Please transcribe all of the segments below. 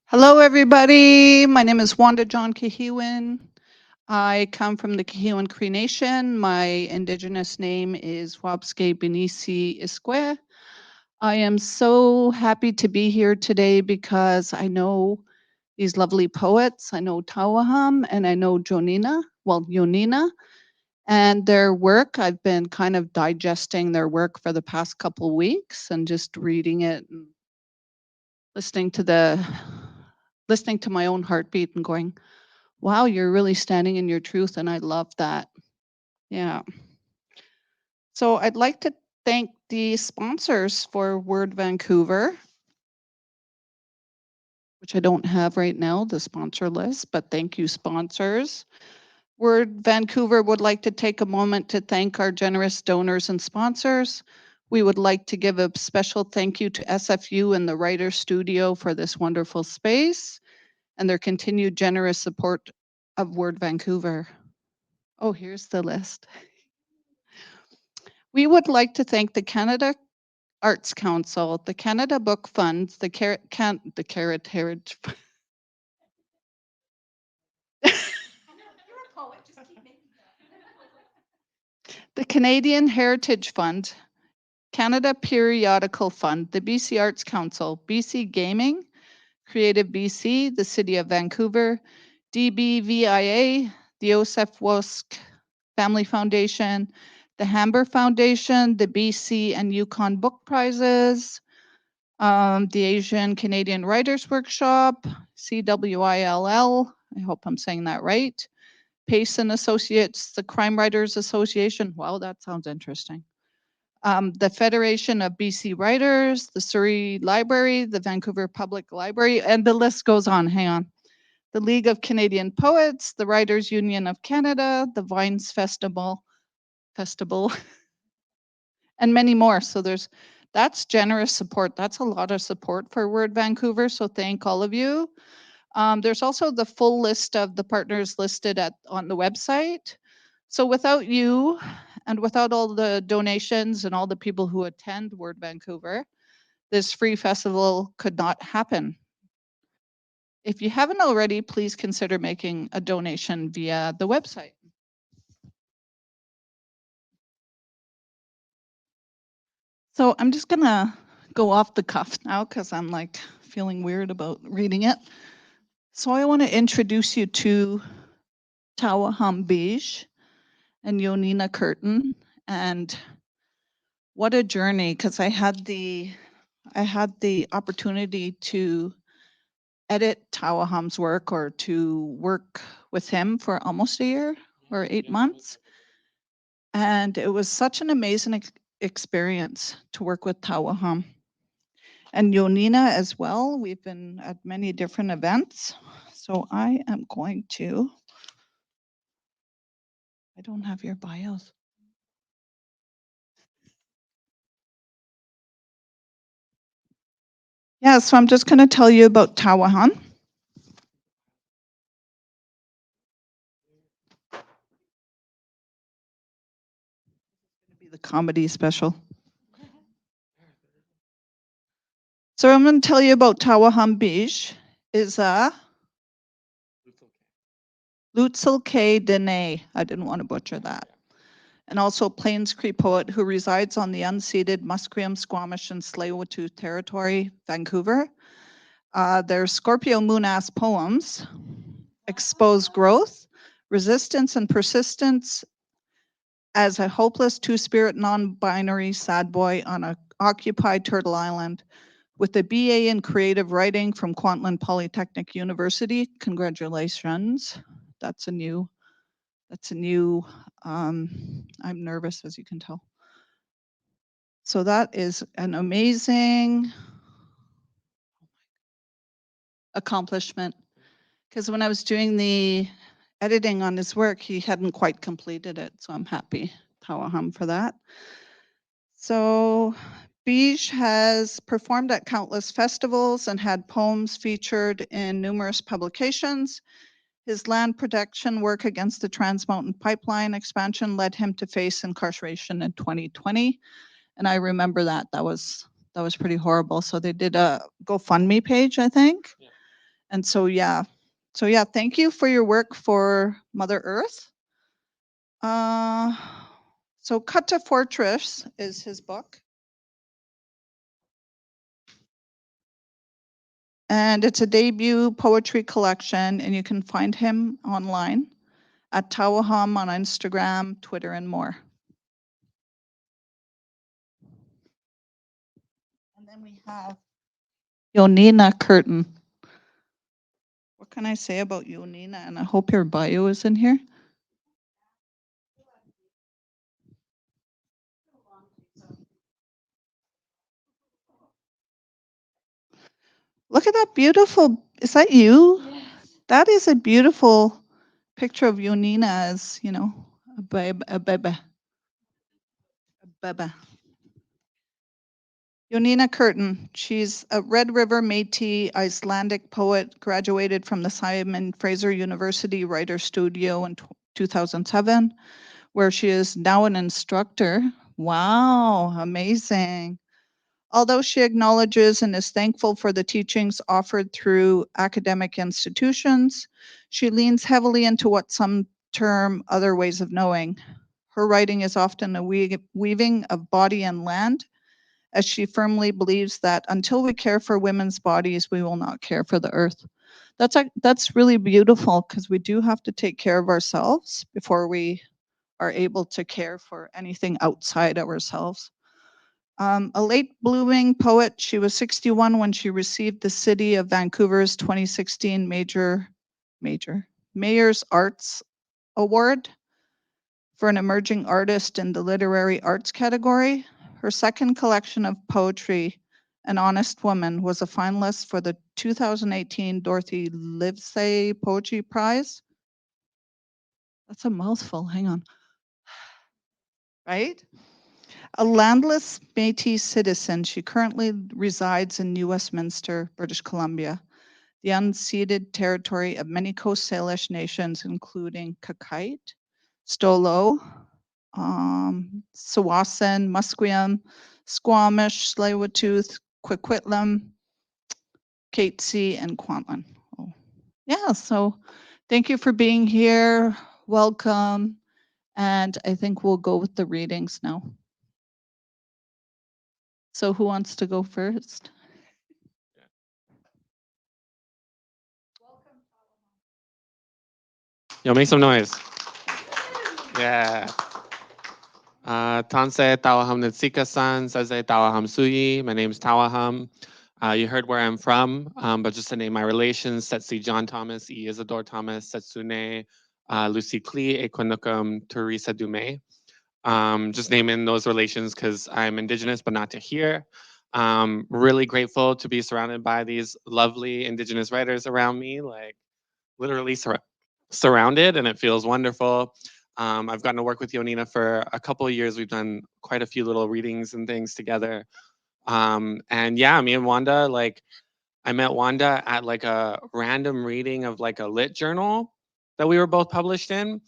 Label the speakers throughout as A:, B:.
A: Hello, everybody. My name is Wanda John-Kehewin. I come from the Kehewin Cree Nation. My Indigenous name is Wabske Benisi Isque. I am so happy to be here today because I know these lovely poets. I know Tawahum and I know Jónína, and their work. I've been kind of digesting their work for the past couple weeks and just reading it and listening to my own heartbeat and going, wow, you're really standing in your truth. And I love that. Yeah. So I'd like to thank the sponsors for Word Vancouver, which I don't have right now, the sponsor list, but thank you, sponsors. Word Vancouver would like to take a moment to thank our generous donors and sponsors. We would like to give a special thank you to SFU and the Writer Studio for this wonderful space and their continued generous support of Word Vancouver. Oh, here's the list. We would like to thank the Canada Arts Council, the Canada Book Fund, the Carrot Heritage. The Canadian Heritage Fund, Canada Periodical Fund, the BC Arts Council, BC Gaming, Creative BC, the City of Vancouver, DBVIA, the Joseph Wosk Family Foundation, the Hamber Foundation, the BC and Yukon Book Prizes, the Asian Canadian Writers Workshop, CWILL, I hope I'm saying that right, Payson Associates, the Crime Writers Association, wow, that sounds interesting. The Federation of BC Writers, the Surrey Library, the Vancouver Public Library, and the list goes on, hang on. The League of Canadian Poets, the Writers Union of Canada, the Vines Festival, and many more. So that's generous support. That's a lot of support for Word Vancouver. So thank all of you. There's also the full list of the partners listed on the website. So without you and without all the donations and all the people who attend Word Vancouver, this free festival could not happen. If you haven't already, please consider making a donation via the website. So I'm just gonna go off the cuff now because I'm like feeling weird about reading it. So I want to introduce you to Tawahum Bige and Jónína Kirton, and what a journey, because I had the opportunity to edit Tawahum's work or to work with him for almost a year or 8 months. And it was such an amazing experience to work with Tawahum. And Jónína as well. We've been at many different events. So I am going to, I don't have your bios. Yeah, so I'm just going to tell you about Tawahum. Be the comedy special. So I'm going to tell you about Tawahum Bige. Is a Lutzel K. Dene. I didn't want to butcher that. And also Plains Cree poet who resides on the unceded Musqueam, Squamish, and Tsleil-Waututh territory, Vancouver. Their Scorpio Moon-ass poems expose growth, resistance, and persistence as a hopeless two-spirit non-binary sad boy on an occupied Turtle Island with a BA in creative writing from Kwantlen Polytechnic University. Congratulations. That's a new, I'm nervous, as you can tell. So that is an amazing accomplishment, because when I was doing the editing on his work, he hadn't quite completed it. So I'm happy, Tawahum, for that. So Bige has performed at countless festivals and had poems featured in numerous publications. His land protection work against the Trans Mountain Pipeline expansion led him to face incarceration in 2020. And I remember that. That was pretty horrible. So they did a GoFundMe page, I think.
B: Yeah.
A: And so yeah. So yeah, thank you for your work for Mother Earth. So Cut to Fortress is his book. And it's a debut poetry collection, and you can find him online at Tawahum on Instagram, Twitter, and more. And then we have Jónína Kirton. What can I say about Jónína? And I hope your bio is in here. Look at that beautiful, is that you?
B: Yes.
A: That is a beautiful picture of Jónína as, you know, a baby. Jónína Kirton, she's a Red River Métis Icelandic poet, graduated from the Simon Fraser University Writer Studio in 2007, where she is now an instructor. Wow, amazing. Although she acknowledges and is thankful for the teachings offered through academic institutions, she leans heavily into what some term other ways of knowing. Her writing is often a weaving of body and land, as she firmly believes that until we care for women's bodies, we will not care for the earth. That's really beautiful, because we do have to take care of ourselves before we are able to care for anything outside of ourselves. A late blooming poet, she was 61 when she received the City of Vancouver's 2016 Mayor's Arts Award for an emerging artist in the literary arts category. Her second collection of poetry, An Honest Woman, was a finalist for the 2018 Dorothy Livesey Poetry Prize. That's a mouthful, hang on. Right? A landless Métis citizen, she currently resides in New Westminster, British Columbia, the unceded territory of many Coast Salish nations, including Kakite, Stolo, Sawasan, Musqueam, Squamish, Tsleil-Waututh, Coquitlam, Katzie, and Kwantlen. Oh. Yeah, so thank you for being here. Welcome. And I think we'll go with the readings now. So who wants to go first?
B: Yo, make some noise. Yeah. Tanse Tawahum Nitsika-san, Saze Tawahum Suyi. My name's Tawahum. You heard where I'm from, but just to name my relations, Setsi John Thomas, E. Isidore Thomas, Setsune, Lucy Klee, Equinocum, Teresa Dume. Just naming those relations because I'm Indigenous, but not to here. Really grateful to be surrounded by these lovely Indigenous writers around me, like literally surrounded, and it feels wonderful. I've gotten to work with Jónína for a couple of years. We've done quite a few little readings and things together. And yeah, me and Wanda, like, I met Wanda at like a random reading of like a lit journal that we were both published in.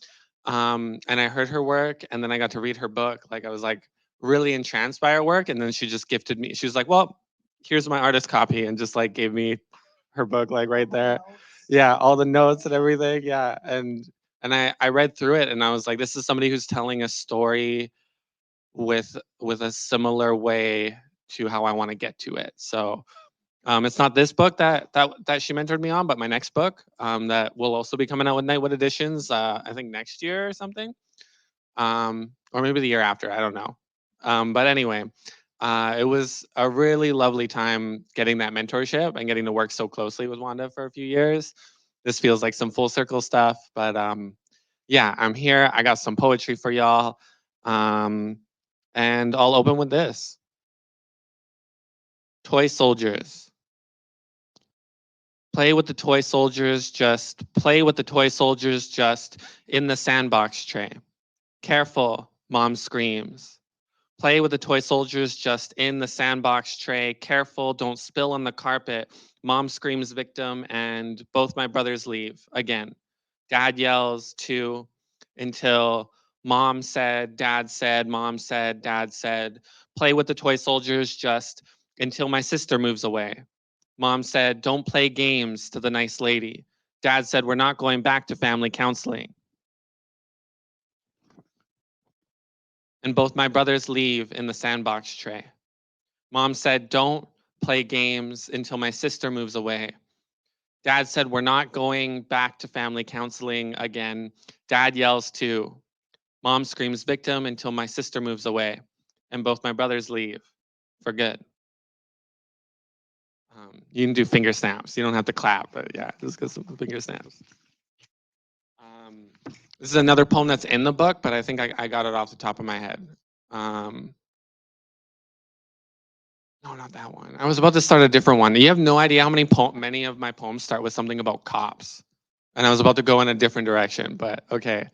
B: And I heard her work, and then I got to read her book. Like, I was like really entranced by her work, and then she just gifted me. She was like, "Well, here's my artist copy," and just like gave me her book like right there. Yeah, all the notes and everything. Yeah, and I read through it, and I was like, this is somebody who's telling a story with a similar way to how I want to get to it. So it's not this book that she mentored me on, but my next book that will also be coming out with Nightwood editions. I think next year or something, or maybe the year after. I don't know. But anyway, it was a really lovely time getting that mentorship and getting to work so closely with Wanda for a few years. This feels like some full circle stuff, but yeah, I'm here. I got some poetry for y'all, and I'll open with this. Toy soldiers. Play with the toy soldiers, just play with the toy soldiers, just in the sandbox tray. Careful, mom screams. Play with the toy soldiers just in the sandbox tray. Careful, don't spill on the carpet. Mom screams victim, and both my brothers leave again. Dad yells too until mom said, dad said, mom said, dad said. Play with the toy soldiers just until my sister moves away. Mom said, don't play games to the nice lady. Dad said, we're not going back to family counseling. And both my brothers leave in the sandbox tray. Mom said, don't play games until my sister moves away. Dad said, we're not going back to family counseling again. Dad yells too. Mom screams victim until my sister moves away. And both my brothers leave for good. You can do finger snaps. You don't have to clap, but yeah, just get some finger snaps. This is another poem that's in the book, but I think I got it off the top of my head. No, not that one. I was about to start a different one. You have no idea how many of my poems start with something about cops. And I was about to go in a different direction, but okay.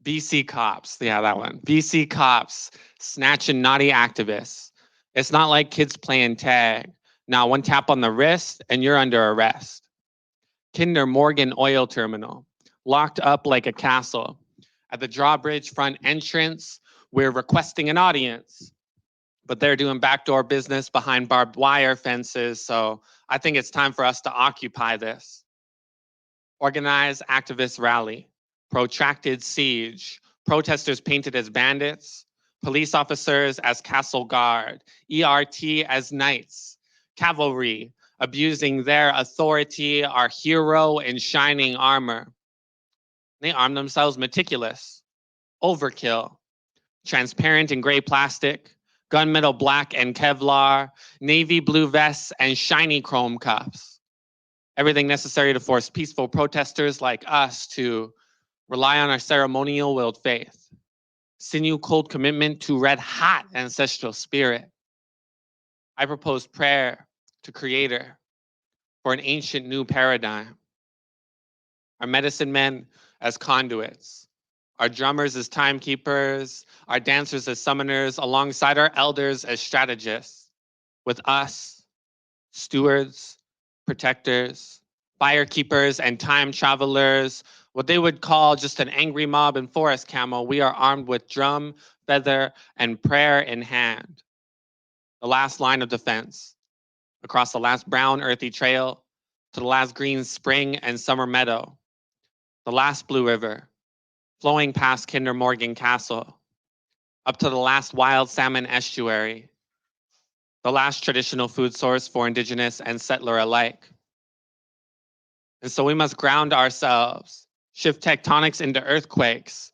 B: BC cops. Yeah, that one. BC cops snatching naughty activists. It's not like kids playing tag. Now, one tap on the wrist and you're under arrest. Kinder Morgan oil terminal, locked up like a castle. At the drawbridge front entrance, we're requesting an audience, but they're doing backdoor business behind barbed wire fences. So I think it's time for us to occupy this. Organized activist rally, protracted siege, protesters painted as bandits, police officers as castle guard, ERT as knights, cavalry abusing their authority, our hero in shining armor. They arm themselves meticulous, overkill, transparent and gray plastic, gunmetal black and Kevlar, navy blue vests and shiny chrome cuffs. Everything necessary to force peaceful protesters like us to rely on our ceremonial willed faith, sinew cold commitment to red hot ancestral spirit. I propose prayer to Creator for an ancient new paradigm. Our medicine men as conduits, our drummers as timekeepers, our dancers as summoners, alongside our elders as strategists, with us, stewards, protectors, fire keepers, and time travelers, what they would call just an angry mob in forest camo. We are armed with drum, feather, and prayer in hand. The last line of defense, across the last brown earthy trail, to the last green spring and summer meadow, the last blue river, flowing past Kinder Morgan Castle, up to the last wild salmon estuary, the last traditional food source for Indigenous and settler alike. And so we must ground ourselves, shift tectonics into earthquakes,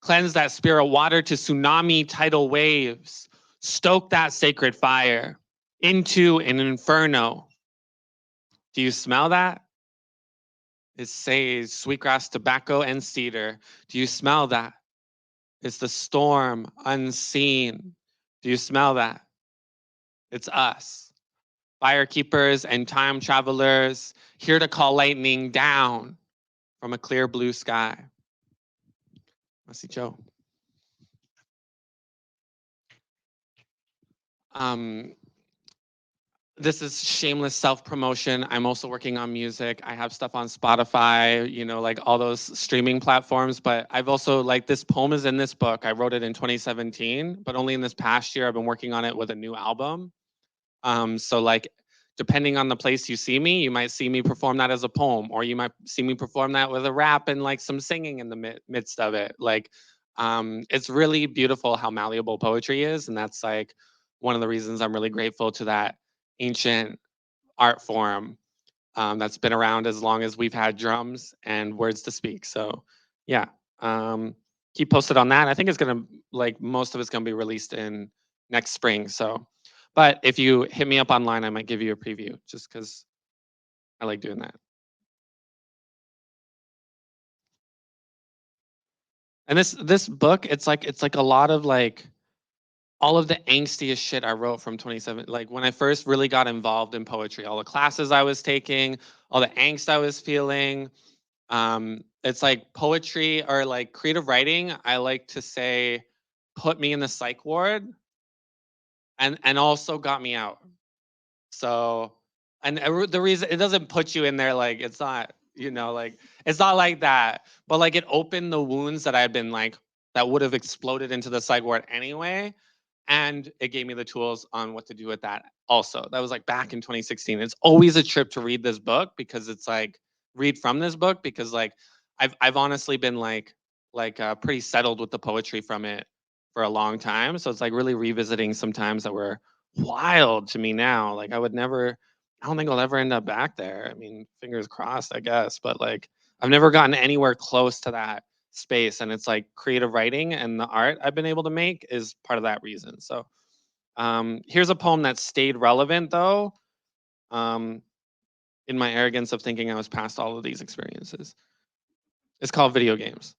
B: cleanse that spirit water to tsunami tidal waves, stoke that sacred fire into an inferno. Do you smell that? It says sweetgrass, tobacco, and cedar. Do you smell that? It's the storm unseen. Do you smell that? It's us, fire keepers and time travelers, here to call lightning down from a clear blue sky. Merci, Joe. This is shameless self-promotion. I'm also working on music. I have stuff on Spotify, you know, like all those streaming platforms, but I've also, like, this poem is in this book. I wrote it in 2017, but only in this past year I've been working on it with a new album. So like, depending on the place you see me, you might see me perform that as a poem, or you might see me perform that with a rap and like some singing in the midst of it. Like, it's really beautiful how malleable poetry is. And that's like one of the reasons I'm really grateful to that ancient art form that's been around as long as we've had drums and words to speak. So yeah, keep posted on that. I think it's gonna, like, most of it's gonna be released in next spring. So, but if you hit me up online, I might give you a preview just because I like doing that. And this book, it's like a lot of like all of the angstiest shit I wrote from 27, like when I first really got involved in poetry, all the classes I was taking, all the angst I was feeling. It's like poetry or like creative writing. I like to say put me in the psych ward and also got me out. So, and the reason it doesn't put you in there, like, it's not, like, it's not like that, but like it opened the wounds that I'd been like, that would have exploded into the psych ward anyway. And it gave me the tools on what to do with that also. That was like back in 2016. It's always a trip to read this book because it's like, read from this book because like, I've honestly been pretty settled with the poetry from it for a long time. So it's like really revisiting some times that were wild to me now. Like I don't think I'll ever end up back there. I mean, fingers crossed, I guess. But like I've never gotten anywhere close to that space. And it's like creative writing and the art I've been able to make is part of that reason. So here's a poem that stayed relevant though, in my arrogance of thinking I was past all of these experiences. It's called Video Games.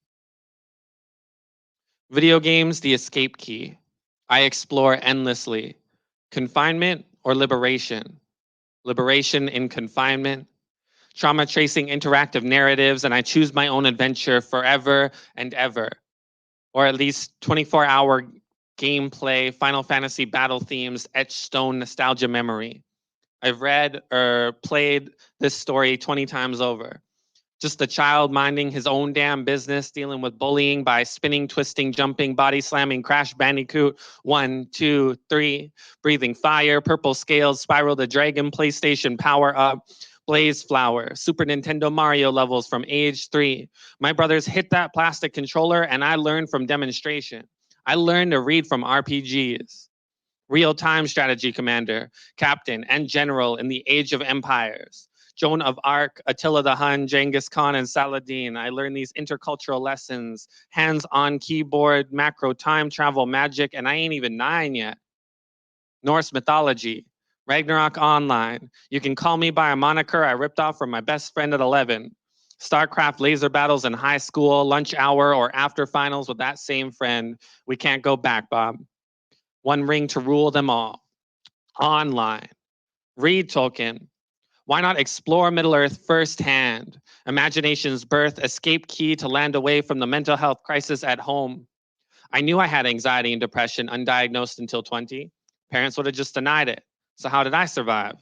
B: Video games, the escape key. I explore endlessly. Confinement or liberation? Liberation in confinement. Trauma tracing interactive narratives, and I choose my own adventure forever and ever. Or at least 24-hour gameplay, Final Fantasy battle themes, etched stone nostalgia memory. I've read or played this story 20 times over. Just a child minding his own damn business, dealing with bullying by spinning, twisting, jumping, body slamming, Crash Bandicoot 1, 2, 3, breathing fire, purple scales, Spiral the Dragon, PlayStation Power Up, Blaze Flower, Super Nintendo Mario levels from age 3. My brothers hit that plastic controller and I learned from demonstration. I learned to read from RPGs. Real-time strategy commander, captain, and general in the Age of Empires. Joan of Arc, Attila the Hun, Genghis Khan, and Saladin. I learned these intercultural lessons, hands-on keyboard, macro time travel magic, and I ain't even 9 yet. Norse mythology, Ragnarok Online. You can call me by a moniker I ripped off from my best friend at 11. StarCraft laser battles in high school, lunch hour, or after finals with that same friend. We can't go back, Bob. One ring to rule them all. Online. Read Tolkien. Why not explore Middle Earth firsthand? Imagination's birth, escape key to land away from the mental health crisis at home. I knew I had anxiety and depression undiagnosed until 20. Parents would have just denied it. So how did I survive?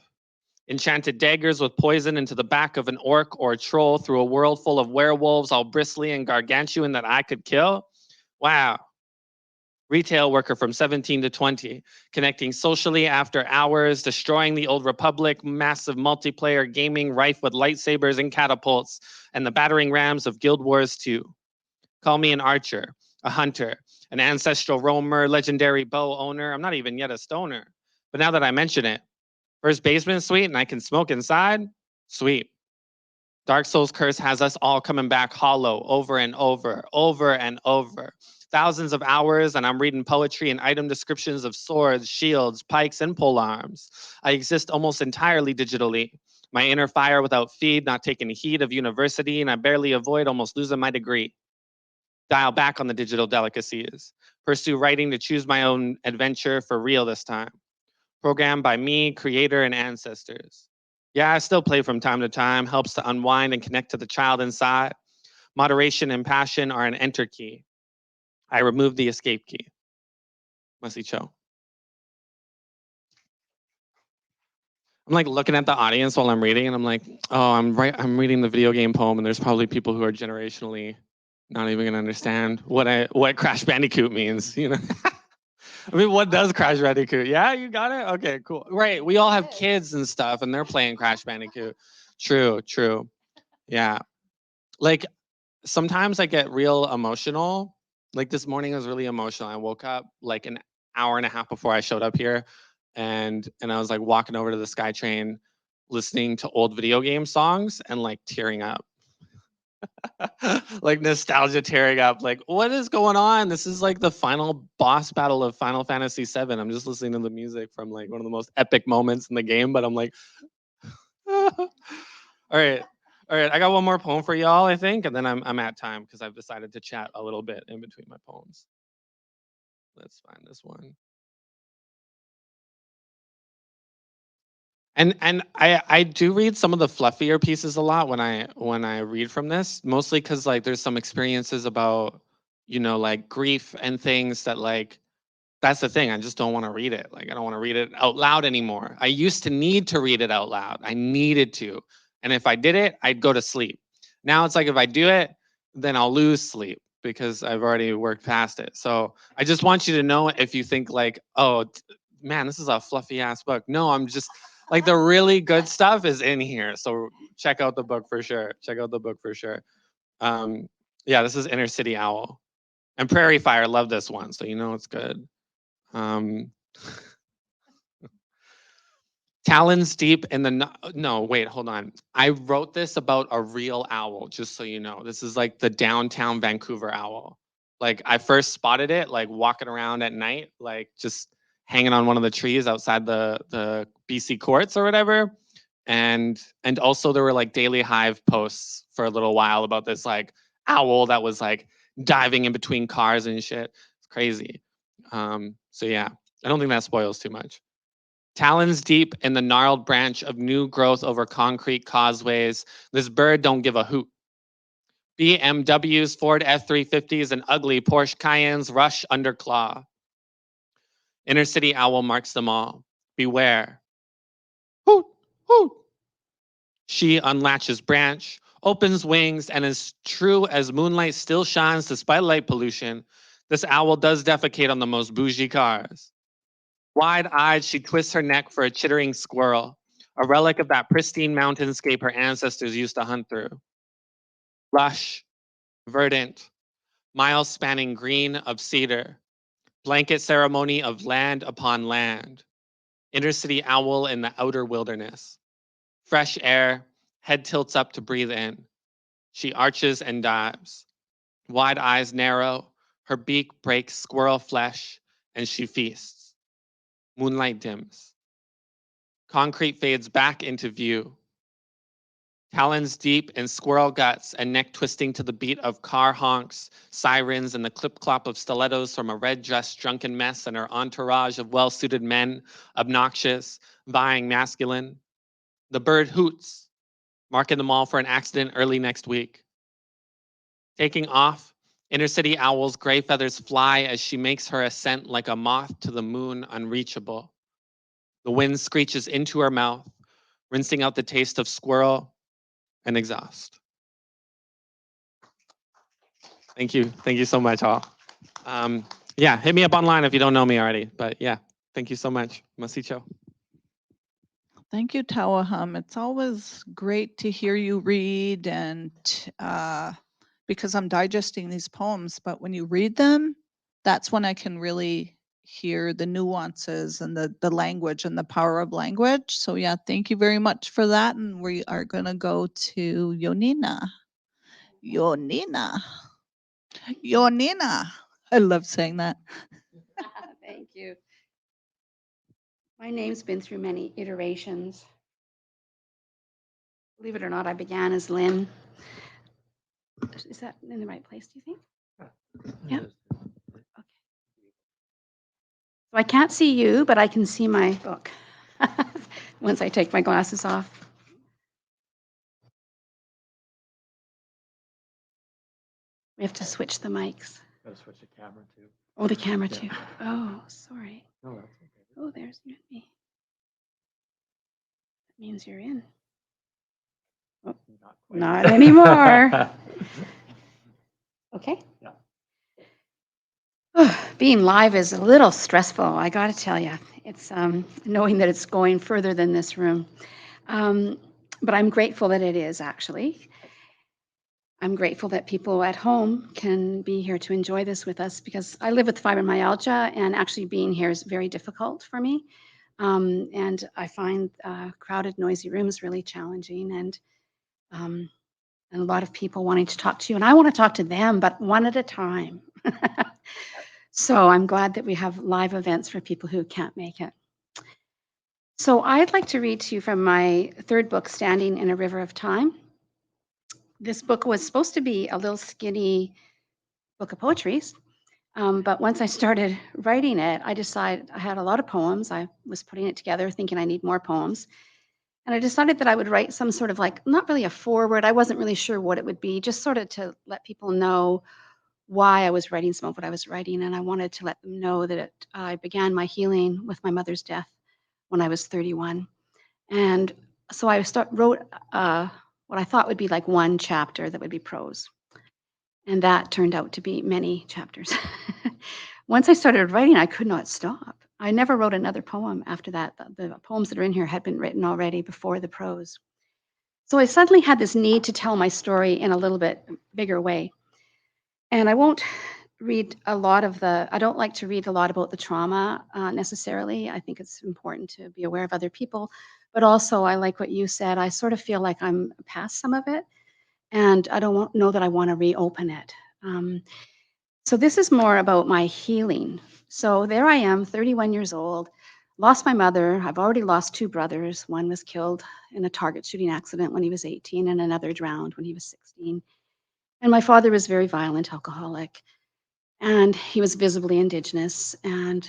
B: Enchanted daggers with poison into the back of an orc or a troll through a world full of werewolves all bristly and gargantuan that I could kill? Wow. Retail worker from 17 to 20, connecting socially after hours, destroying the old republic, massive multiplayer gaming rife with lightsabers and catapults, and the battering rams of Guild Wars 2. Call me an archer, a hunter, an ancestral roamer, legendary bow owner. I'm not even yet a stoner. But now that I mention it, first basement suite and I can smoke inside? Sweet. Dark Souls curse has us all coming back hollow over and over, over and over. Thousands of hours, and I'm reading poetry and item descriptions of swords, shields, pikes, and polearms. I exist almost entirely digitally. My inner fire without feed, not taking heed of university, and I barely avoid almost losing my degree. Dial back on the digital delicacies. Pursue writing to choose my own adventure for real this time. Programmed by me, creator, and ancestors. Yeah, I still play from time to time, helps to unwind and connect to the child inside. Moderation and passion are an enter key. I remove the escape key. Must Cho. I'm like looking at the audience while I'm reading, and I'm like, oh, I'm reading the video game poem, and there's probably people who are generationally not even gonna understand what Crash Bandicoot means, you know? I mean, what does Crash Bandicoot? Yeah, you got it? Okay, cool. Right, we all have kids and stuff, and they're playing Crash Bandicoot. True, true. Yeah. Like, sometimes I get real emotional. Like this morning I was really emotional. I woke up like an hour and a half before I showed up here, and I was like walking over to the SkyTrain, listening to old video game songs and like tearing up. Like nostalgia tearing up. Like, what is going on? This is like the final boss battle of Final Fantasy VII. I'm just listening to the music from like one of the most epic moments in the game, but I'm like, all right. All right, I got one more poem for y'all, I think, and then I'm at time because I've decided to chat a little bit in between my poems. Let's find this one. And I do read some of the fluffier pieces a lot when I read from this, mostly because like there's some experiences about you know, like grief and things that like, that's the thing. I just don't want to read it. Like, I don't want to read it out loud anymore. I used to need to read it out loud. I needed to. And if I did it, I'd go to sleep. Now it's like if I do it, then I'll lose sleep because I've already worked past it. So I just want you to know, if you think like, oh, man, this is a fluffy ass book. No, I'm just like, the really good stuff is in here. So check out the book for sure. Check out the book for sure. Yeah, this is Inner City Owl. And Prairie Fire, love this one. So you know it's good. Talons deep in the no, wait, hold on. I wrote this about a real owl, just so you know. This is like the downtown Vancouver owl. Like I first spotted it like walking around at night, like just hanging on one of the trees outside the BC courts or whatever. And also there were like Daily Hive posts for a little while about this like owl that was like diving in between cars and shit. It's crazy. So yeah, I don't think that spoils too much. Talons deep in the gnarled branch of new growth over concrete causeways, this bird don't give a hoot. BMWs, Ford F-350s, and ugly Porsche Cayennes rush under claw. Inner City Owl marks them all. Beware. Hoot, hoot. She unlatches branch, opens wings, and as true as moonlight still shines despite light pollution, this owl does defecate on the most bougie cars. Wide-eyed, she twists her neck for a chittering squirrel, a relic of that pristine mountainscape her ancestors used to hunt through. Lush, verdant, mile-spanning green of cedar, blanket ceremony of land upon land, inner-city owl in the outer wilderness. Fresh air, head tilts up to breathe in. She arches and dives. Wide eyes narrow, her beak breaks squirrel flesh, and she feasts. Moonlight dims. Concrete fades back into view. Talons deep in squirrel guts and neck twisting to the beat of car honks, sirens, and the clip-clop of stilettos from a red-dressed drunken mess and her entourage of well-suited men, obnoxious, vying masculine. The bird hoots, marking them all for an accident early next week. Taking off, Inner City Owl's gray feathers fly as she makes her ascent like a moth to the moon unreachable. The wind screeches into her mouth, rinsing out the taste of squirrel and exhaust. Thank you. Thank you so much, all. Yeah, hit me up online if you don't know me already. But yeah, thank you so much. Masicho.
A: Thank you, Tawahum. It's always great to hear you read, and because I'm digesting these poems, but when you read them, that's when I can really hear the nuances and the language and the power of language. So yeah, thank you very much for that. And we are gonna go to Jónína. Jónína. Jónína. I love saying that.
C: Thank you. My name's been through many iterations. Believe it or not, I began as Lynn. Is that in the right place, do you think? Yeah. Okay. So I can't see you, but I can see my book once I take my glasses off. We have to switch the mics.
B: Gotta switch the camera too.
C: Oh, the camera too. Oh, sorry.
B: No, that's okay.
C: Oh, there's you and me. That means you're in. Oh, not anymore. Okay.
B: Yeah.
C: Being live is a little stressful, I got to tell you. It's knowing that it's going further than this room. But I'm grateful that it is, actually. I'm grateful that people at home can be here to enjoy this with us, because I live with fibromyalgia, and actually being here is very difficult for me. And I find crowded, noisy rooms really challenging, and a lot of people wanting to talk to you. And I want to talk to them, but one at a time. So I'm glad that we have live events for people who can't make it. So I'd like to read to you from my third book, Standing in a River of Time. This book was supposed to be a little skinny book of poetry, but once I started writing it, I decided I had a lot of poems. I was putting it together thinking I need more poems. And I decided that I would write some sort of, like, not really a foreword. I wasn't really sure what it would be, just sort of to let people know why I was writing some of what I was writing, and I wanted to let them know that I began my healing with my mother's death when I was 31. And so I wrote what I thought would be like one chapter that would be prose. And that turned out to be many chapters. Once I started writing, I could not stop. I never wrote another poem after that. The poems that are in here had been written already before the prose. So I suddenly had this need to tell my story in a little bit bigger way. And I won't read a lot of I don't like to read a lot about the trauma necessarily. I think it's important to be aware of other people. But also, I like what you said. I sort of feel like I'm past some of it, and I don't know that I want to reopen it. So this is more about my healing. So there I am, 31 years old, lost my mother. I've already lost two brothers. One was killed in a target shooting accident when he was 18, and another drowned when he was 16. And my father was very violent alcoholic, and he was visibly Indigenous, and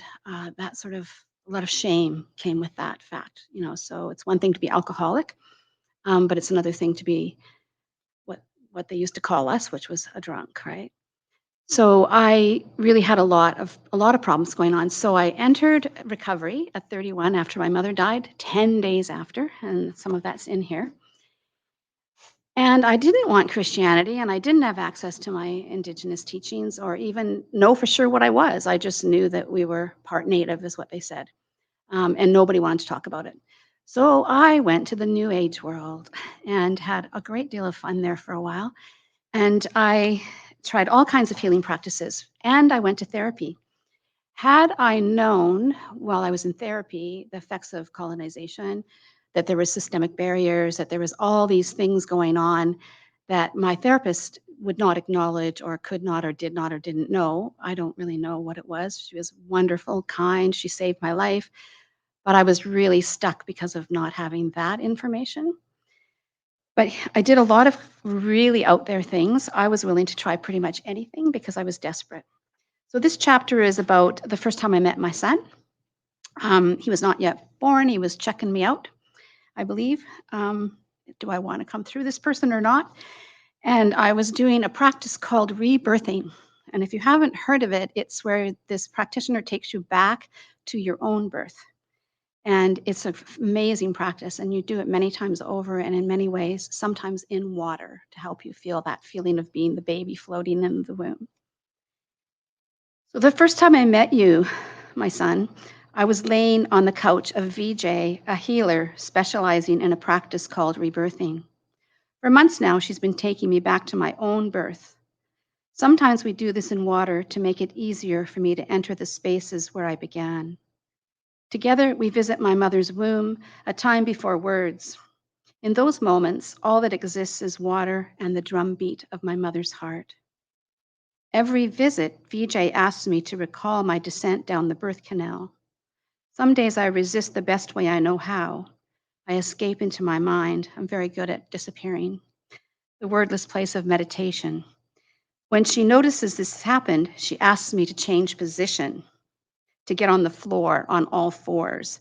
C: that sort of a lot of shame came with that fact. So it's one thing to be alcoholic, but it's another thing to be what they used to call us, which was a drunk, right? So I really had a lot of problems going on. So I entered recovery at 31 after my mother died, 10 days after, and some of that's in here. And I didn't want Christianity, and I didn't have access to my Indigenous teachings or even know for sure what I was. I just knew that we were part Native, is what they said, and nobody wanted to talk about it. So I went to the New Age world and had a great deal of fun there for a while. And I tried all kinds of healing practices, and I went to therapy. Had I known while I was in therapy the effects of colonization, that there were systemic barriers, that there was all these things going on that my therapist would not acknowledge or could not or did not or didn't know. I don't really know what it was. She was wonderful, kind. She saved my life. But I was really stuck because of not having that information. But I did a lot of really out there things. I was willing to try pretty much anything because I was desperate. So this chapter is about the first time I met my son. He was not yet born. He was checking me out, I believe. Do I want to come through this person or not? And I was doing a practice called rebirthing. And if you haven't heard of it, it's where this practitioner takes you back to your own birth. And it's an amazing practice. And you do it many times over and in many ways, sometimes in water to help you feel that feeling of being the baby floating in the womb. So the first time I met you, my son, I was laying on the couch of Bige, a healer specializing in a practice called rebirthing. For months now, she's been taking me back to my own birth. Sometimes we do this in water to make it easier for me to enter the spaces where I began. Together, we visit my mother's womb, a time before words. In those moments, all that exists is water and the drumbeat of my mother's heart. Every visit, Vijay asks me to recall my descent down the birth canal. Some days I resist the best way I know how. I escape into my mind. I'm very good at disappearing. The wordless place of meditation. When she notices this has happened, she asks me to change position, to get on the floor on all fours.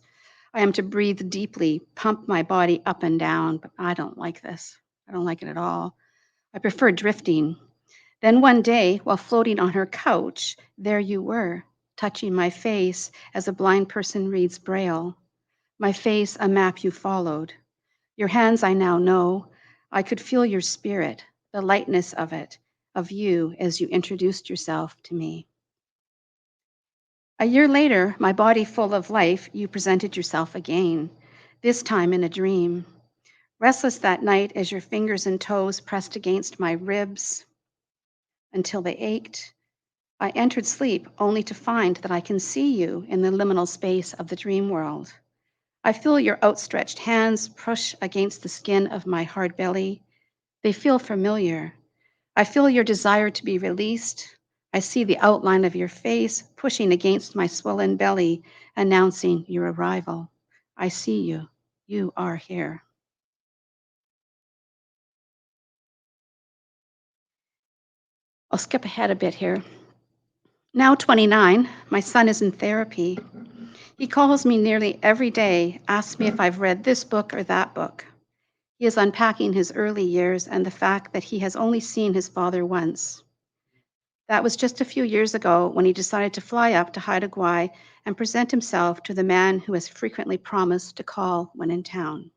C: I am to breathe deeply, pump my body up and down, but I don't like this. I don't like it at all. I prefer drifting. Then one day, while floating on her couch, there you were, touching my face as a blind person reads Braille. My face, a map you followed. Your hands I now know. I could feel your spirit, the lightness of it, of you as you introduced yourself to me. A year later, my body full of life, you presented yourself again, this time in a dream. Restless that night as your fingers and toes pressed against my ribs until they ached, I entered sleep only to find that I can see you in the liminal space of the dream world. I feel your outstretched hands push against the skin of my hard belly. They feel familiar. I feel your desire to be released. I see the outline of your face pushing against my swollen belly, announcing your arrival. I see you. You are here. I'll skip ahead a bit here. Now 29, my son is in therapy. He calls me nearly every day, asks me if I've read this book or that book. He is unpacking his early years and the fact that he has only seen his father once. That was just a few years ago when he decided to fly up to Haida Gwaii and present himself to the man who has frequently promised to call when in town.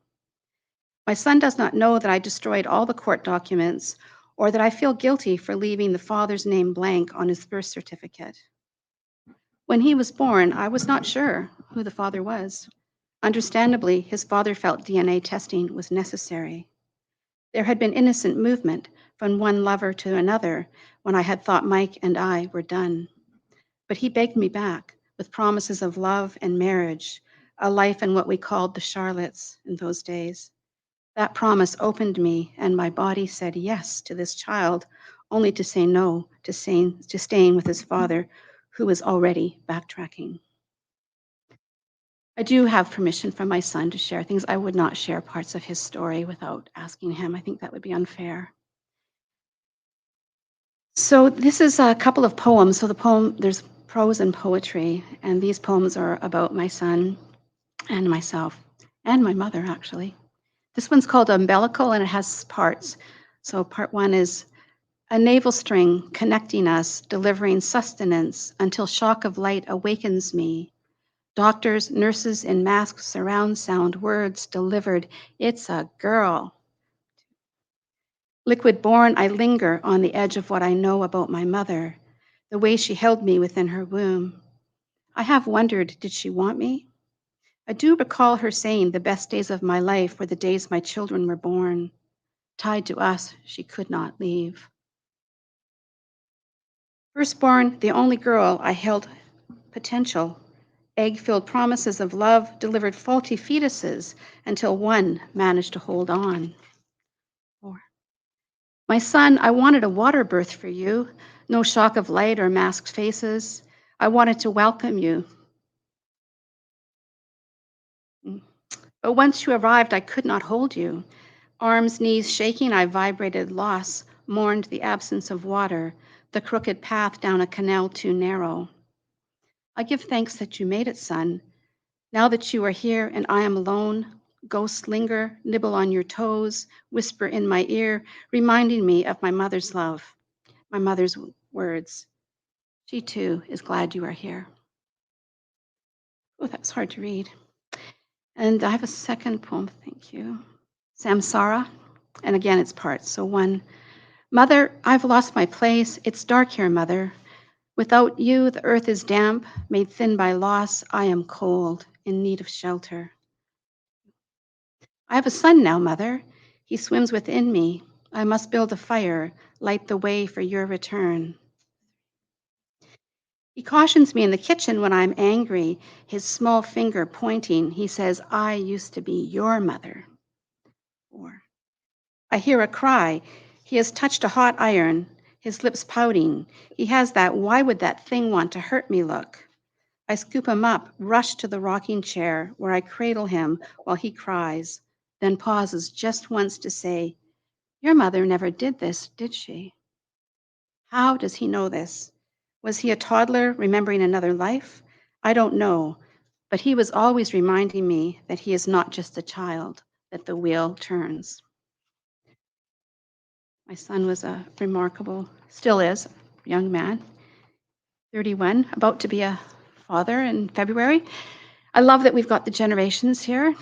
C: My son does not know that I destroyed all the court documents or that I feel guilty for leaving the father's name blank on his birth certificate. When he was born, I was not sure who the father was. Understandably, his father felt DNA testing was necessary. There had been innocent movement from one lover to another when I had thought Mike and I were done. But he begged me back with promises of love and marriage, a life in what we called the Charlottes in those days. That promise opened me, and my body said yes to this child, only to say no to staying with his father, who was already backtracking. I do have permission from my son to share things. I would not share parts of his story without asking him. I think that would be unfair. So this is a couple of poems. So there's prose and poetry, and these poems are about my son and myself and my mother, actually. This one's called Umbilical, and it has parts. So part one is a navel string connecting us, delivering sustenance until shock of light awakens me. Doctors, nurses in masks, surround sound, words delivered. It's a girl. Liquid born, I linger on the edge of what I know about my mother, the way she held me within her womb. I have wondered, did she want me? I do recall her saying the best days of my life were the days my children were born. Tied to us, she could not leave. Firstborn, the only girl, I held potential. Egg-filled promises of love delivered faulty fetuses until one managed to hold on. My son, I wanted a water birth for you, no shock of light or masked faces. I wanted to welcome you. But once you arrived, I could not hold you. Arms, knees shaking, I vibrated loss, mourned the absence of water, the crooked path down a canal too narrow. I give thanks that you made it, son. Now that you are here and I am alone, ghosts linger, nibble on your toes, whisper in my ear, reminding me of my mother's love, my mother's words. She too is glad you are here. Oh, that's hard to read. And I have a second poem, thank you. Samsara, and again, it's parts. So one, Mother, I've lost my place. It's dark here, Mother. Without you, the earth is damp, made thin by loss. I am cold, in need of shelter. I have a son now, Mother. He swims within me. I must build a fire, light the way for your return. He cautions me in the kitchen when I'm angry, his small finger pointing. He says, I used to be your mother. Or I hear a cry. He has touched a hot iron, his lips pouting. He has that, why would that thing want to hurt me look? I scoop him up, rush to the rocking chair where I cradle him while he cries, then pauses just once to say, your mother never did this, did she? How does he know this? Was he a toddler remembering another life? I don't know, but he was always reminding me that he is not just a child, that the wheel turns. My son was a remarkable, still is, young man, 31, about to be a father in February. I love that we've got the generations here,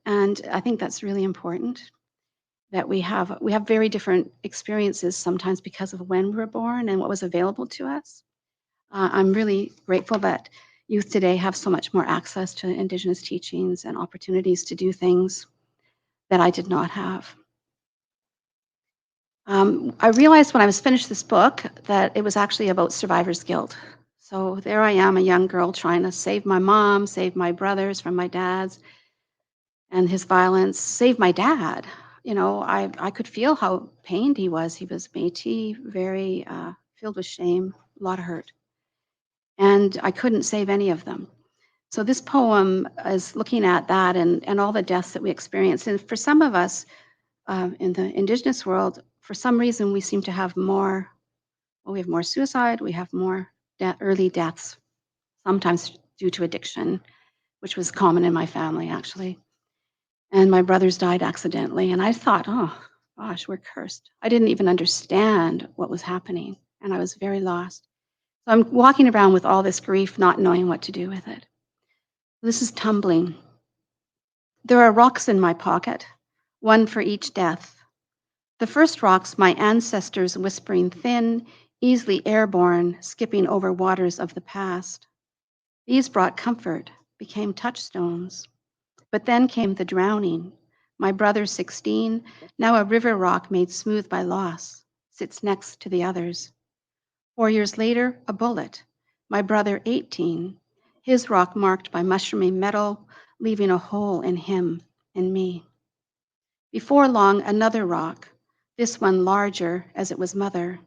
C: and I think that's really important. That we have very different experiences sometimes because of when we were born and what was available to us. I'm really grateful that youth today have so much more access to Indigenous teachings and opportunities to do things that I did not have. I realized when I was finished this book that it was actually about survivor's guilt. So there I am, a young girl trying to save my mom, save my brothers from my dad's and his violence, save my dad. You know, I could feel how pained he was. He was Métis, very filled with shame, a lot of hurt. And I couldn't save any of them. So this poem is looking at that and all the deaths that we experience. And for some of us in the Indigenous world, for some reason, we seem to have more, well, we have more suicide, we have more early deaths, sometimes due to addiction, which was common in my family, actually. And my brothers died accidentally. And I thought, oh, gosh, we're cursed. I didn't even understand what was happening. and I was very lost. So I'm walking around with all this grief, not knowing what to do with it. This is tumbling. There are rocks in my pocket, one for each death. The first rocks, my ancestors whispering thin, easily airborne, skipping over waters of the past. These brought comfort, became touchstones. But then came the drowning. My brother, 16, now a river rock made smooth by loss, sits next to the others. 4 years later, a bullet. My brother, 18, his rock marked by mushrooming metal, leaving a hole in him and me. Before long, another rock, this one larger as it was mother.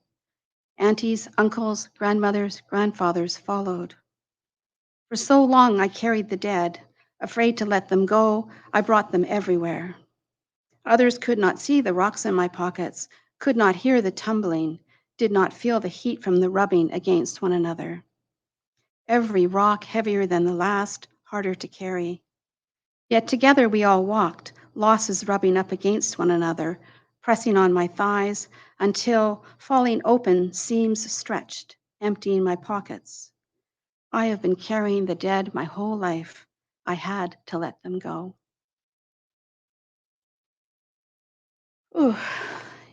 C: Aunties, uncles, grandmothers, grandfathers followed. For so long, I carried the dead. Afraid to let them go, I brought them everywhere. Others could not see the rocks in my pockets, could not hear the tumbling, did not feel the heat from the rubbing against one another. Every rock heavier than the last, harder to carry. Yet together we all walked, losses rubbing up against one another, pressing on my thighs until, falling open, seams stretched, emptying my pockets. I have been carrying the dead my whole life. I had to let them go. Ooh.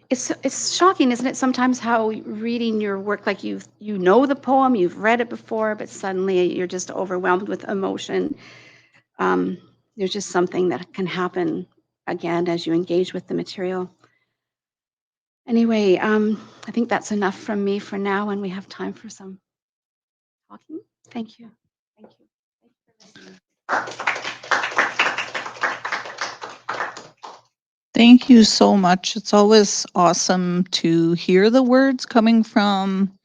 C: It's shocking, isn't it? Sometimes how reading your work, like you know the poem, you've read it before, but suddenly you're just overwhelmed with emotion. There's just something that can happen again as you engage with the material. Anyway, I think that's enough from me for now, and we have time for some talking. Thank you. Thank you. Thank you for listening.
A: Thank you so much. It's always awesome to hear the words coming from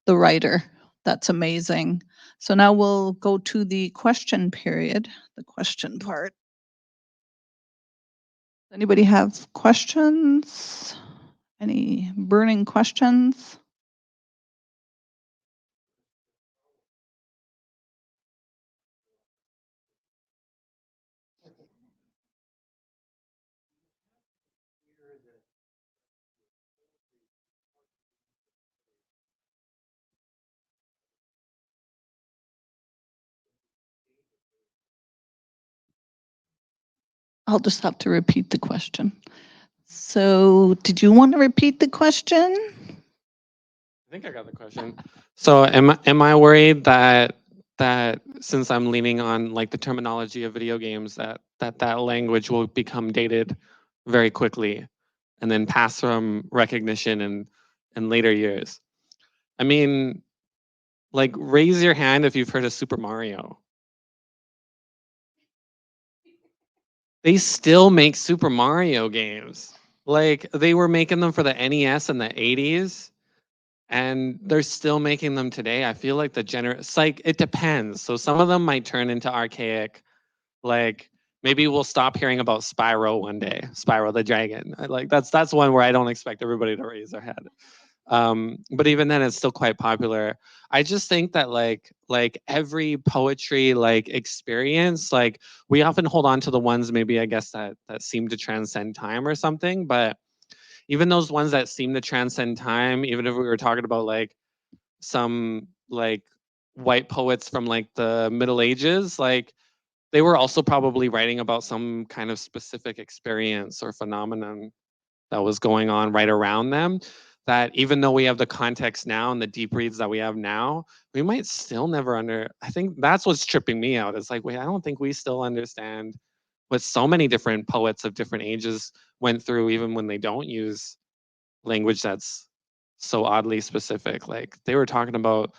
A: the writer. That's amazing. So now we'll go to the question period, the question part. Anybody have questions? Any burning questions? I'll just have to repeat the question. So, did you want to repeat the question?
B: I think I got the question. So am I worried that since I'm leaning on like the terminology of video games that language will become dated very quickly and then pass from recognition in later years? I mean, like raise your hand if you've heard of Super Mario. They still make Super Mario games. Like they were making them for the NES in the 80s. And they're still making them today. I feel like it's like it depends. So some of them might turn into archaic. Like maybe we'll stop hearing about Spyro one day. Spyro the Dragon. Like that's one where I don't expect everybody to raise their head. But even then, it's still quite popular. I just think that like every poetry like experience, like we often hold on to the ones maybe I guess that seem to transcend time or something, but even those ones that seem to transcend time, even if we were talking about like some like white poets from like the Middle Ages, like they were also probably writing about some kind of specific experience or phenomenon that was going on right around them. That even though we have the context now and the deep reads that we have now, we might still never I think that's what's tripping me out. It's like, wait, I don't think we still understand what so many different poets of different ages went through, even when they don't use language that's so oddly specific. Like they were talking about,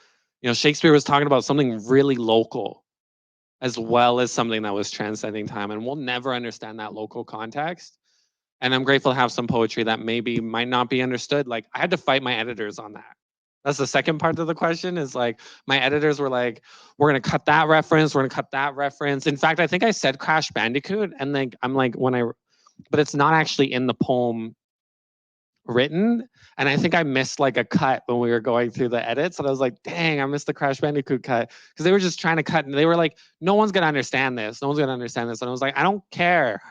B: Shakespeare was talking about something really local as well as something that was transcending time. And we'll never understand that local context. And I'm grateful to have some poetry that maybe might not be understood. Like I had to fight my editors on that. That's the second part of the question is like my editors were like, we're going to cut that reference. We're going to cut that reference. In fact, I think I said Crash Bandicoot. And like, I'm like, but it's not actually in the poem written. And I think I missed like a cut when we were going through the edits. And I was like, dang, I missed the Crash Bandicoot cut. Because they were just trying to cut and they were like, no one's gonna understand this. No one's gonna understand this. And I was like, I don't care.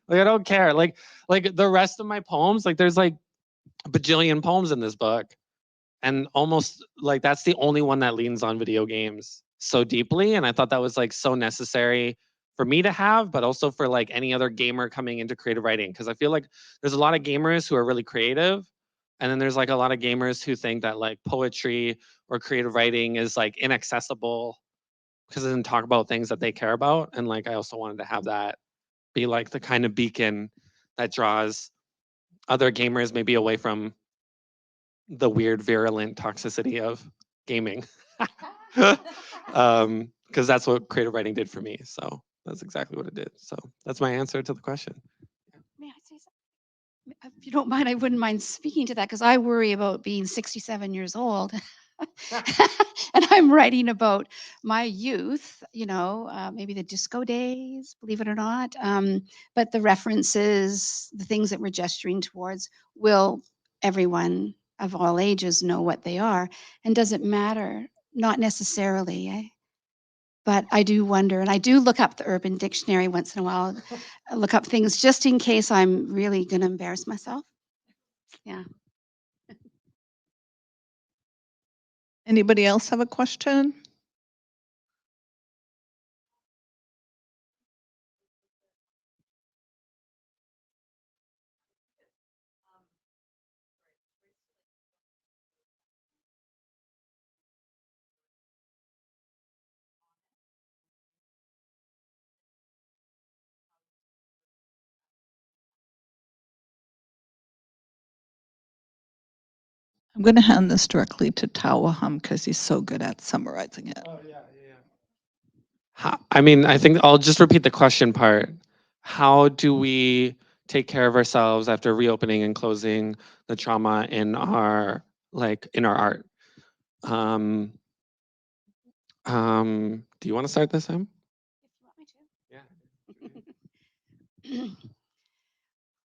B: Like, I don't care. Like the rest of my poems, like there's like a bajillion poems in this book. and almost like that's the only one that leans on video games so deeply. And I thought that was like so necessary for me to have, but also for like any other gamer coming into creative writing. Because I feel like there's a lot of gamers who are really creative, and then there's like a lot of gamers who think that like poetry or creative writing is like inaccessible because it doesn't talk about things that they care about. And like I also wanted to have that be like the kind of beacon that draws other gamers maybe away from the weird virulent toxicity of gaming. Because that's what creative writing did for me. So that's exactly what it did. So that's my answer to the question.
C: May I say something? If you don't mind, I wouldn't mind speaking to that because I worry about being 67 years old. And I'm writing about my youth, maybe the disco days, believe it or not. But the references, the things that we're gesturing towards, will everyone of all ages know what they are? And does it matter? Not necessarily. But I do wonder, and I do look up the Urban Dictionary once in a while, look up things just in case I'm really going to embarrass myself. Yeah.
A: Anybody else have a question? I'm going to hand this directly to Tawahum because he's so good at summarizing it.
B: Oh, yeah. I mean, I think I'll just repeat the question part. How do we take care of ourselves after reopening and closing the trauma in our art? Do you want to start this time?
C: Yeah.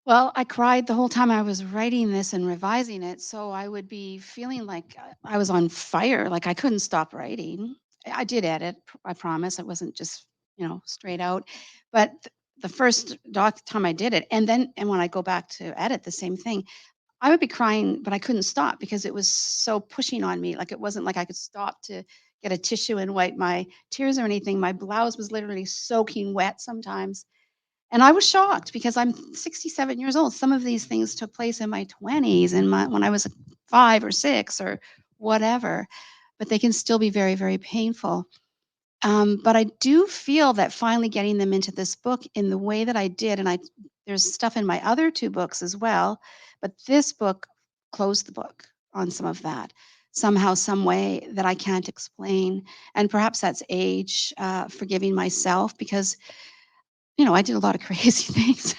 C: Well, I cried the whole time I was writing this and revising it, so I would be feeling like I was on fire, like I couldn't stop writing. I did edit, I promise. It wasn't just, straight out. But the first time I did it, and when I go back to edit, the same thing. I would be crying, but I couldn't stop because it was so pushing on me. Like it wasn't like I could stop to get a tissue and wipe my tears or anything. My blouse was literally soaking wet sometimes. And I was shocked because I'm 67 years old. Some of these things took place in my 20s and when I was 5 or 6 or whatever, but they can still be very, very painful. But I do feel that finally getting them into this book in the way that I did, and there's stuff in my other 2 books as well, but this book closed the book on some of that somehow, some way that I can't explain. And perhaps that's age, forgiving myself because I did a lot of crazy things.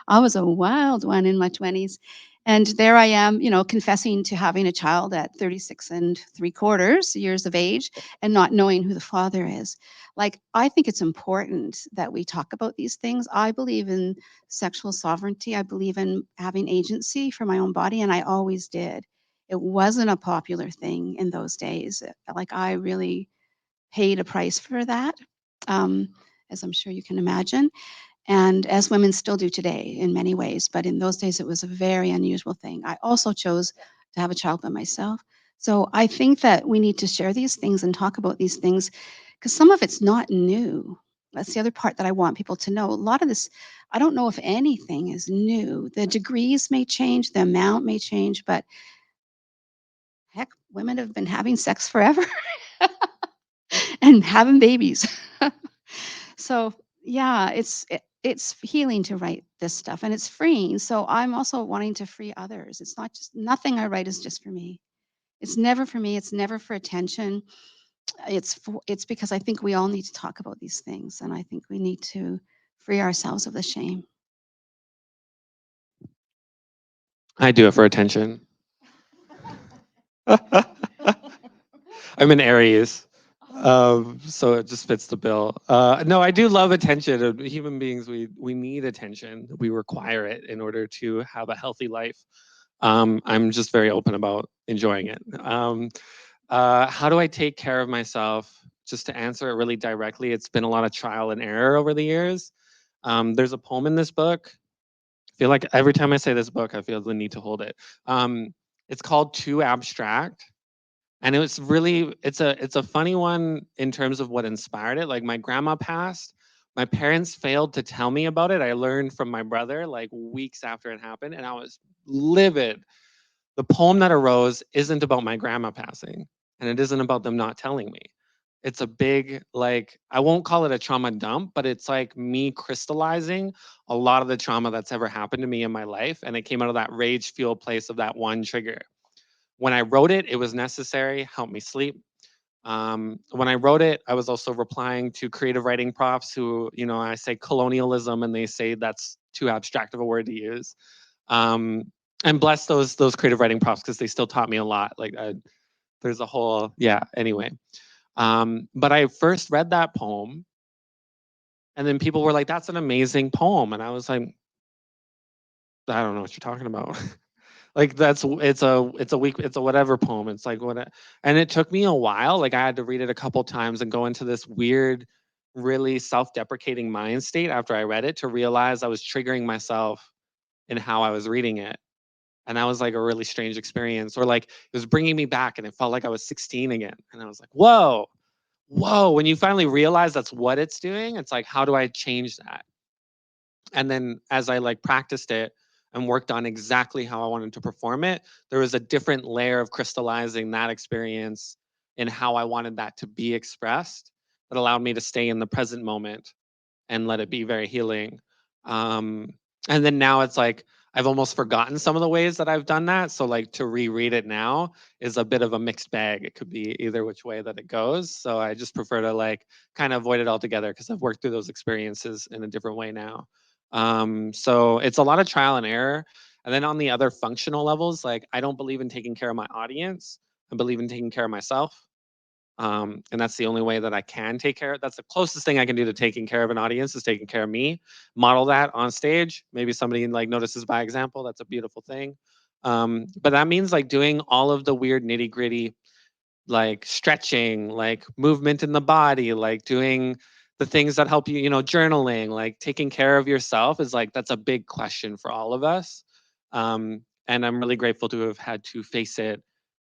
C: I was a wild one in my 20s. And there I am, confessing to having a child at 36 and 3/4 years of age and not knowing who the father is. Like, I think it's important that we talk about these things. I believe in sexual sovereignty. I believe in having agency for my own body, and I always did. It wasn't a popular thing in those days. Like, I really paid a price for that, um, as I'm sure you can imagine, and as women still do today in many ways. But in those days, it was a very unusual thing. I also chose to have a child by myself. So I think that we need to share these things and talk about these things because some of it's not new. That's the other part that I want people to know. A lot of this, I don't know if anything is new. The degrees may change, the amount may change, but heck, women have been having sex forever and having babies. So yeah, it's healing to write this stuff and it's freeing. So I'm also wanting to free others. It's not just nothing I write is just for me. It's never for me. It's never for attention. It's because I think we all need to talk about these things, and I think we need to free ourselves of the shame.
B: I do it for attention. I'm an Aries, so it just fits the bill. No, I do love attention. Human beings, we need attention. We require it in order to have a healthy life. I'm just very open about enjoying it. How do I take care of myself? Just to answer it really directly, it's been a lot of trial and error over the years. There's a poem in this book. I feel like every time I say this book, I feel the need to hold it. It's called Too Abstract. And it's a funny one in terms of what inspired it. Like my grandma passed, my parents failed to tell me about it. I learned from my brother like weeks after it happened, and I was livid. The poem that arose isn't about my grandma passing, and it isn't about them not telling me. It's a big, like, I won't call it a trauma dump, but it's like me crystallizing a lot of the trauma that's ever happened to me in my life. And it came out of that rage fuel place of that one trigger. When I wrote it, it was necessary, helped me sleep. When I wrote it, I was also replying to creative writing profs who, I say colonialism and they say that's too abstract of a word to use. And bless those creative writing profs because they still taught me a lot. Like there's a whole, yeah, anyway. But I first read that poem and then people were like, that's an amazing poem. And I was like, I don't know what you're talking about. Like it's a whatever poem. It's like and it took me a while. Like I had to read it a couple times and go into this weird, really self-deprecating mind state after I read it to realize I was triggering myself in how I was reading it. And that was like a really strange experience. Or like it was bringing me back and it felt like I was 16 again. And I was like, whoa, when you finally realize that's what it's doing, it's like, how do I change that? And then as I like practiced it and worked on exactly how I wanted to perform it, there was a different layer of crystallizing that experience in how I wanted that to be expressed that allowed me to stay in the present moment and let it be very healing. And then now it's like I've almost forgotten some of the ways that I've done that. So like to reread it now is a bit of a mixed bag. It could be either which way that it goes. So I just prefer to like kind of avoid it altogether because I've worked through those experiences in a different way now. So it's a lot of trial and error. And then on the other functional levels, like I don't believe in taking care of my audience. I believe in taking care of myself. And that's the only way that I can take care of. That's the closest thing I can do to taking care of an audience is taking care of me. Model that on stage. Maybe somebody like notices by example. That's a beautiful thing. But that means like doing all of the weird nitty gritty, like stretching, like movement in the body, like doing the things that help you, journaling, like taking care of yourself is like, that's a big question for all of us. And I'm really grateful to have had to face it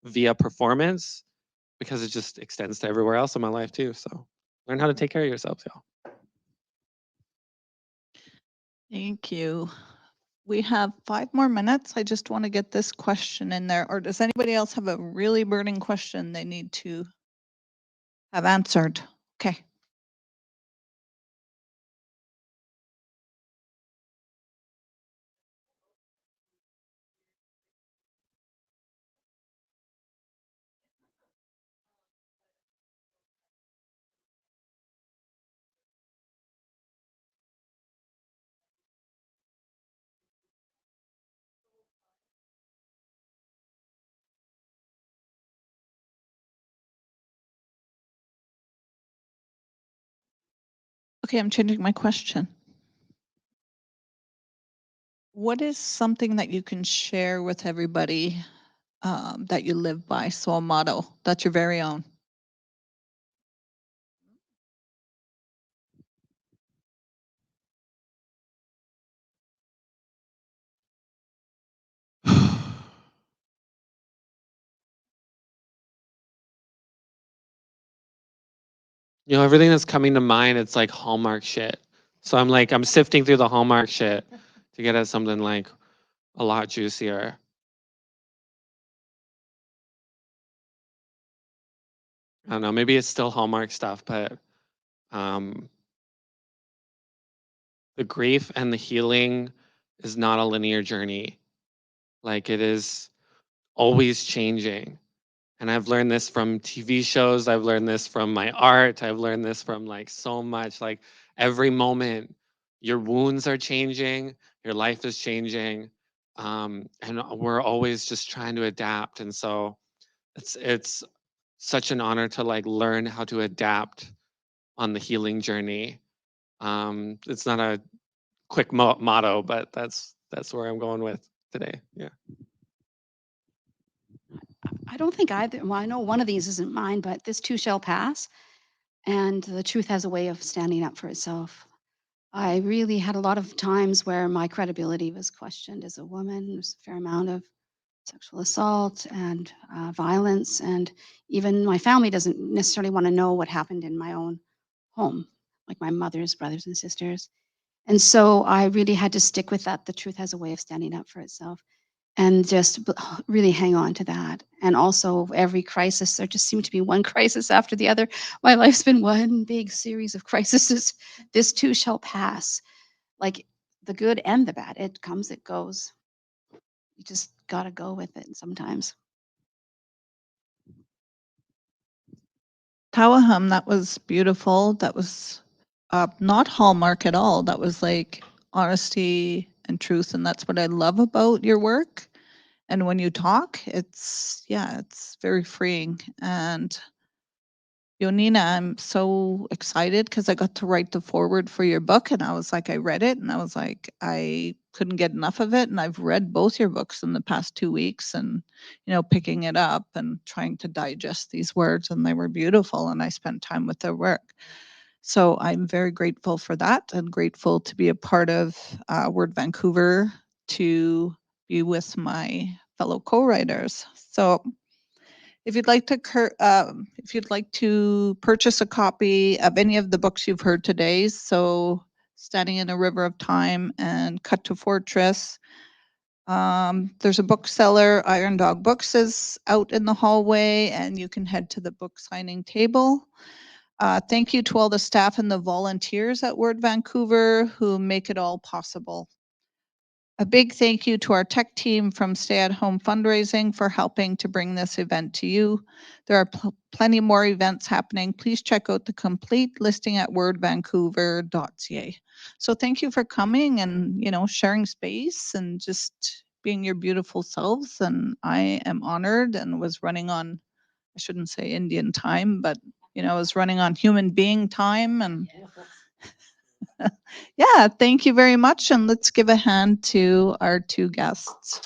B: via performance because it just extends to everywhere else in my life too. So learn how to take care of yourselves, y'all.
A: Thank you. We have 5 more minutes. I just want to get this question in there. Or does anybody else have a really burning question they need to have answered? Okay. Okay, I'm changing my question. What is something that you can share with everybody that you live by? So a motto that's your very own.
B: Everything that's coming to mind, it's like Hallmark shit. So I'm sifting through the Hallmark shit to get at something like a lot juicier. I don't know, maybe it's still Hallmark stuff, but the grief and the healing is not a linear journey. Like it is always changing. And I've learned this from TV shows. I've learned this from my art. I've learned this from like so much. Like every moment, your wounds are changing, your life is changing, and we're always just trying to adapt. And so it's such an honor to like learn how to adapt on the healing journey. It's not a quick motto, but that's where I'm going with today. Yeah.
C: I don't think either. Well, I know one of these isn't mine, but this too shall pass. And the truth has a way of standing up for itself. I really had a lot of times where my credibility was questioned as a woman. There's a fair amount of sexual assault and violence. And even my family doesn't necessarily want to know what happened in my own home, like my mother's brothers and sisters. And so I really had to stick with that. The truth has a way of standing up for itself, and just really hang on to that. And also, every crisis, there just seemed to be one crisis after the other. My life's been one big series of crises. This too shall pass. Like the good and the bad, it comes, it goes. You just got to go with it sometimes.
A: Tawahum, that was beautiful. That was not Hallmark at all. That was like honesty and truth. And that's what I love about your work. And when you talk, it's very freeing. And Jónína, I'm so excited because I got to write the foreword for your book. And I was like, I read it and I was like, I couldn't get enough of it. And I've read both your books in the past 2 weeks and, picking it up and trying to digest these words. And they were beautiful. And I spent time with their work. So I'm very grateful for that and grateful to be a part of Word Vancouver, to be with my fellow co-writers. So if you'd like to purchase a copy of any of the books you've heard today, so Standing in a River of Time and Cut to Fortress, there's a bookseller, Iron Dog Books, is out in the hallway, and you can head to the book signing table. Thank you to all the staff and the volunteers at Word Vancouver who make it all possible. A big thank you to our tech team from Stay at Home Fundraising for helping to bring this event to you. There are plenty more events happening. Please check out the complete listing at wordvancouver.ca. So thank you for coming and, sharing space and just being your beautiful selves. And I am honored and was running on, I shouldn't say Indian time, but, I was running on human being time. And yeah, thank you very much. And let's give a hand to our two guests.